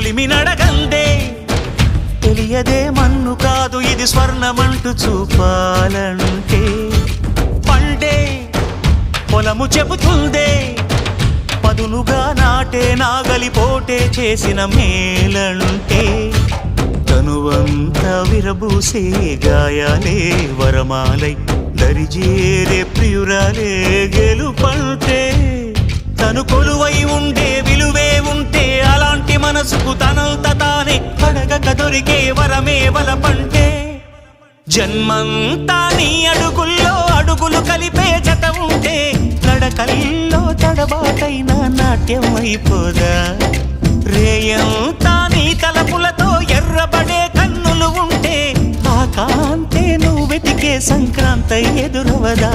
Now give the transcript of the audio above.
కొలిమి నడగందే తెలియదే మన్ను కాదు ఇది స్వర్ణమంటూ చూపాలంటే పండే పొలము చెబుతుందే పదునుగా నాటే నాగలిపోటే చేసిన మేలంటే తనువంతా విరబూసే గాయాలే వరమాలై దరిజేరే ప్రియురాలే గెలుపంటే తను కొలువై ఉండే విలువే ఉంటే అలాంటి మనసుకు తనంత తానే అడగక దొరికే వరమే వలపంటే జన్మంతా నీ అడుగుల్లో అడుగులు కలిపే జత ఉంటే నడకల్లో తడబాటైన నాట్యం అయిపోదా రేయంతా నీ తలపులతో ఎర్రబడే కన్నులు ఉంటే ఆ కాంతే నువ్వు వెతికే సంక్రాంతి ఎదురవదా